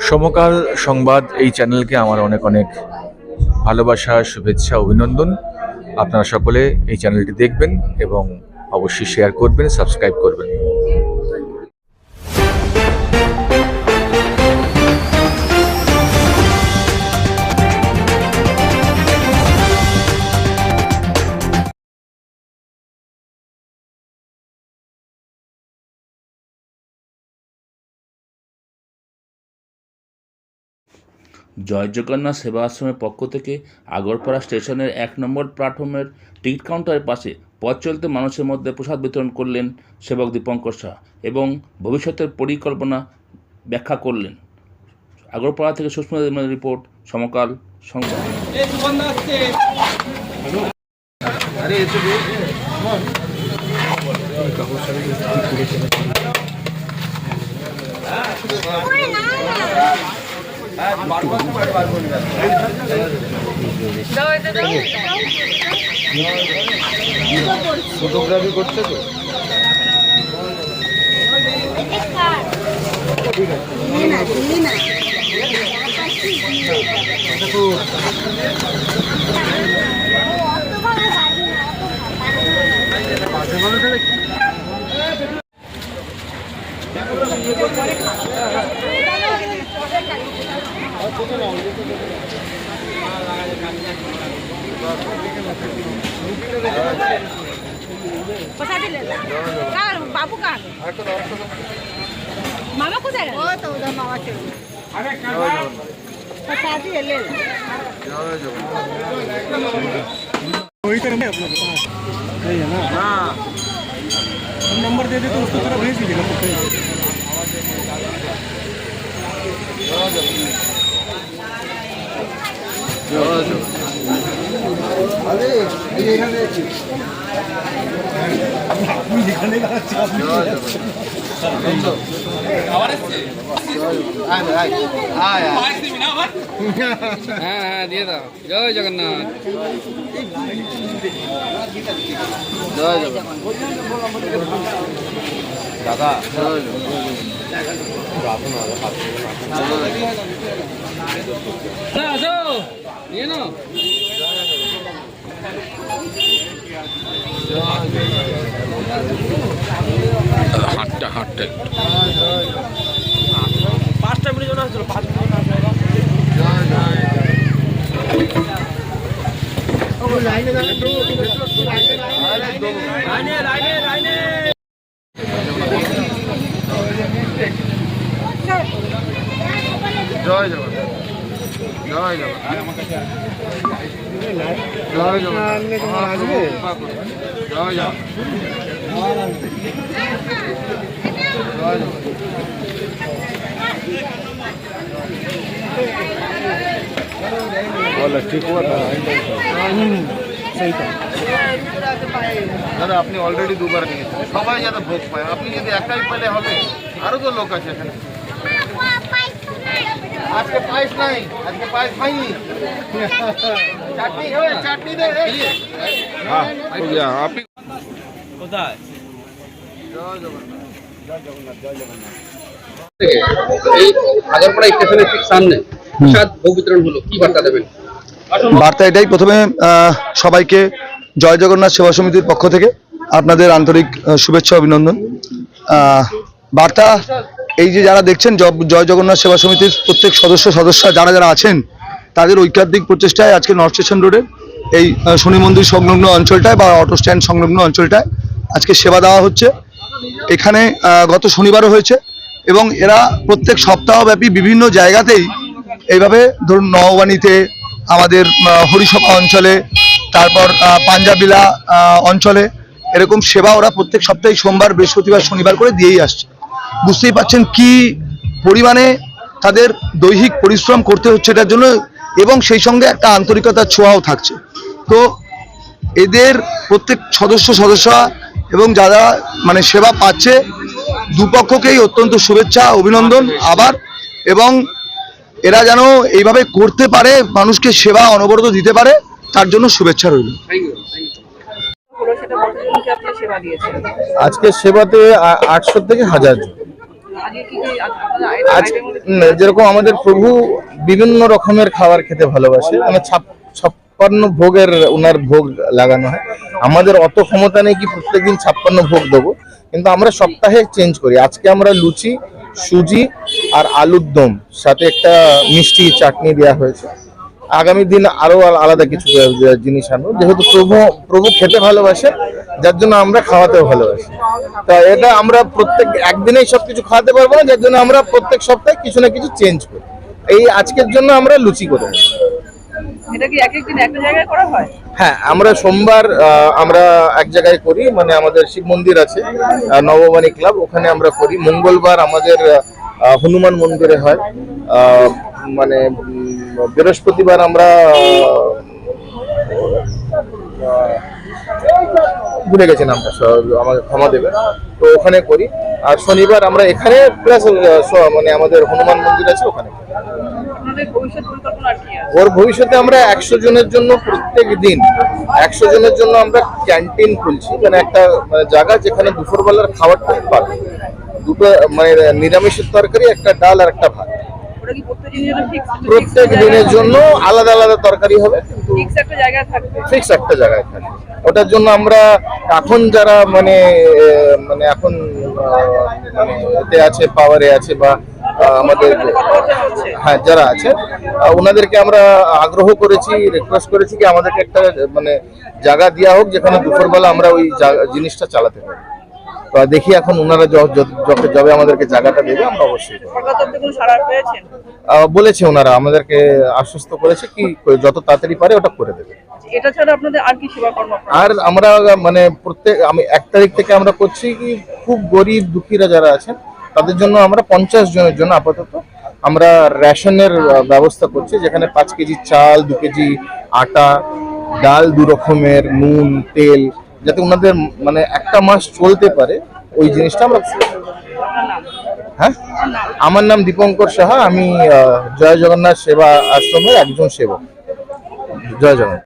সমকাল সংবাদ এই চ্যানেলকে আমার অনেক অনেক ভালোবাসা, শুভেচ্ছা, অভিনন্দন। আপনারা সকলে এই চ্যানেলটি দেখবেন এবং অবশ্যই শেয়ার করবেন, সাবস্ক্রাইব করবেন। জয় জগন্নাথ সেবা আশ্রমের পক্ষ থেকে আগরপাড়া স্টেশনের ১ নম্বর প্ল্যাটফর্মের টিকিট কাউন্টারের পাশে পথ চলতে মানুষের মধ্যে প্রসাদ বিতরণ করলেন সেবক দীপঙ্কর শাহ এবং ভবিষ্যতের পরিকল্পনা ব্যাখ্যা করলেন। আগরপাড়া থেকে সুস্মিতা দেবনাথের রিপোর্ট, সমকাল সংবাদ। ফটোগ্রাফি করছে তো बाबू कहाँ गए? मामा को जाएगा? वो तो उधर मामा चलो। प्रसादी ले लो। वही तरह में अपना सही है ना? हाँ। हम नंबर दे दे तो उसको तरफ भेज दीजिएगा। अरे ये ना देखिए আপনি যেখানে হ্যাঁ দিয়ে দাও। জয় জগন্নাথ। জয় জগন্নাথ দাদা। জয় আসো নিয়ে নাও। হাটটা 5টা মিনিট জন্য আসছিল 5 মিনিট লাইনে জয় জগন্নাথ। জয় জগন্নাথ। জয় জগন্নাথ। আসবে জয় জগন্নাথ। জয় জগন্নাথ। बोला ठीक हुआ था सही था দাদা। আপনি অলরেডি দুবার নিয়েছেন, সবাই যাতে ভোগ পায়। আপনি যদি একাই পেলে হবে, আরো তো লোক আছে এখানে। আজকে পায়েস নাই, আজকে পায়েস খাইনি। চাটনি চাটনি দে। হ্যাঁ আপনি কোথায়? জয় জগন্নাথ। জয় জগন্নাথ। জয় জগন্নাথ। এই আগরপাড়া স্টেশনের ঠিক সামনে প্রসাদ ভোগ বিতরণ হলো, কি বার্তা দেবেন? বার্তা এটাই, প্রথমে সবাইকে জয় জগন্নাথ সেবা সমিতির পক্ষ থেকে আপনাদের আন্তরিক শুভেচ্ছা, অভিনন্দন। বার্তা এই যে যারা দেখছেন জয় জগন্নাথ সেবা সমিতির প্রত্যেক সদস্য যারা আছেন, তাদের ঐকান্তিক প্রচেষ্টায় আজকে নর্থ স্টেশন রোডের এই শনি মন্দির সংলগ্ন অঞ্চলটায় বা অটো স্ট্যান্ড সংলগ্ন অঞ্চলটায় আজকে সেবা দেওয়া হচ্ছে। এখানে গত শনিবারও হয়েছে এবং এরা প্রত্যেক সপ্তাহব্যাপী বিভিন্ন জায়গাতেই এইভাবে ধরুন নওবাণীতে, আমাদের হরিসভা অঞ্চলে, তারপর পাঞ্জাবিলা অঞ্চলে এরকম সেবা ওরা প্রত্যেক সপ্তাহে সোমবার, বৃহস্পতিবার, শনিবার করে দিয়েই আসছে। বুঝতেই পাচ্ছেন কি পরিমাণে তাদের দৈহিক পরিশ্রম করতে হচ্ছে এটার জন্য, এবং সেই সঙ্গে একটা আন্তরিকতার ছোঁয়াও থাকছে। তো এদের প্রত্যেক সদস্য এবং যারা মানে সেবা পাচ্ছে, দুপক্ষকেই অত্যন্ত শুভেচ্ছা, অভিনন্দন আবার। এবং এরা যেন এইভাবে করতে পারে, মানুষকে সেবা অনবরত দিতে পারে, তার জন্য শুভেচ্ছা রইল। আজকে সেবাতে 800 থেকে 1000 জন। আজ যেরকম আমাদের প্রভু বিভিন্ন রকমের খাবার খেতে ভালোবাসে, মানে 56 ভোগের ওনার ভোগ লাগানো হয়। আমাদের অত ক্ষমতা নেই কি প্রত্যেকদিন 56 ভোগ দেবো, কিন্তু আমরা সপ্তাহে চেঞ্জ করি। আজকে আমরা লুচি, সুজি আর আলুর দম সাথে একটা মিষ্টি চাটনি দেওয়া হয়েছে। আগামী দিন আরো আলাদা কিছু জিনিস আনবো, যেহেতু প্রভু খেতে ভালোবাসে, যার জন্য আমরা খাওয়াতেও ভালোবাসি। তা এটা আমরা প্রত্যেক একদিনেই সবকিছু খাওয়াতে পারবো না, যার জন্য আমরা প্রত্যেক সপ্তাহে কিছু না কিছু চেঞ্জ করি। এই আজকের জন্য আমরা লুচি করে নিই। এটা কি এক এক দিন একটা জায়গায় করা হয়? হ্যাঁ, আমরা সোমবার আমরা এক জায়গায় করি, মানে আমাদের শিব মন্দির আছে নববাণী ক্লাব, ওখানে আমরা করি। মঙ্গলবার আমাদের হনুমান মন্দিরে হয়। মানে বৃহস্পতিবার আমরা ভুলে গেছি নামটা, আমাকে ক্ষমা দেবে, তো ওখানে করি। আর শনিবার আমরা এখানে প্লাস মানে আমাদের হনুমান মন্দির আছে ওখানে। আপনাদের ভবিষ্যৎ পরিকল্পনা কি আছে? ওর ভবিষ্যতে আমরা 100 জনের জন্য প্রত্যেক দিন 100 জনের জন্য আমরা ক্যান্টিন খুলছি, মানে একটা মানে জায়গা যেখানে দুপুরবেলার খাবারটা পাবে। দুটো মানে নিরামিষের তরকারি, একটা ডাল আর একটা ভাত। ওটা কি প্রত্যেক দিনের জন্য ফিক্স? প্রত্যেক দিনের জন্য আলাদা আলাদা তরকারি হবে, কিন্তু ফিক্স একটা জায়গায় থাকবে। ফিক্স একটা জায়গায় থাকবে। ওটার জন্য আমরা এখন যারা মানে মানে এখন মানে এতে আছে, পাওয়ারে আছে বা আমাদের হ্যাঁ যারা আছে, ওনাদেরকে আমরা আগ্রহ করেছি, রিকোয়েস্ট করেছি কি আমাদেরকে একটা মানে জায়গা দেওয়া হোক যেখানে দুপুরবেলা আমরা ওই জিনিসটা চালাতে পারি। তো দেখি এখন ওনারা যবে আমাদেরকে জায়গাটা দেবে আমরা অবশ্যই করবো। সরকার তরফ থেকে কোনো সাড়া পেয়েছেন? বলেছে ওনারা আমাদেরকে আশ্বস্ত করেছে কি যত তাড়াতাড়ি পারে ওটা করে দেবে। এটা ছাড়া আপনাদের আর কি সেবা কর্ম? আর আমরা মানে আমি 1 তারিখ থেকে আমরা করছি কি খুব গরিব দুঃখীরা যারা আছেন তাদের জন্য আমরা 50 জনের জন্য আপাতত আমরা রেশনের ব্যবস্থা করছি, যেখানে 5 কেজি চাল, 2 কেজি আটা, ডাল 2 রকমের, নুন, তেল, যাতে ওনাদের মানে একটা মাস চলতে পারে ওই জিনিসটা আমরা। হ্যাঁ, আমার নাম দীপঙ্কর সাহা, আমি জয় জগন্নাথ সেবা আশ্রমের একজন সেবক। জয় জগন্নাথ।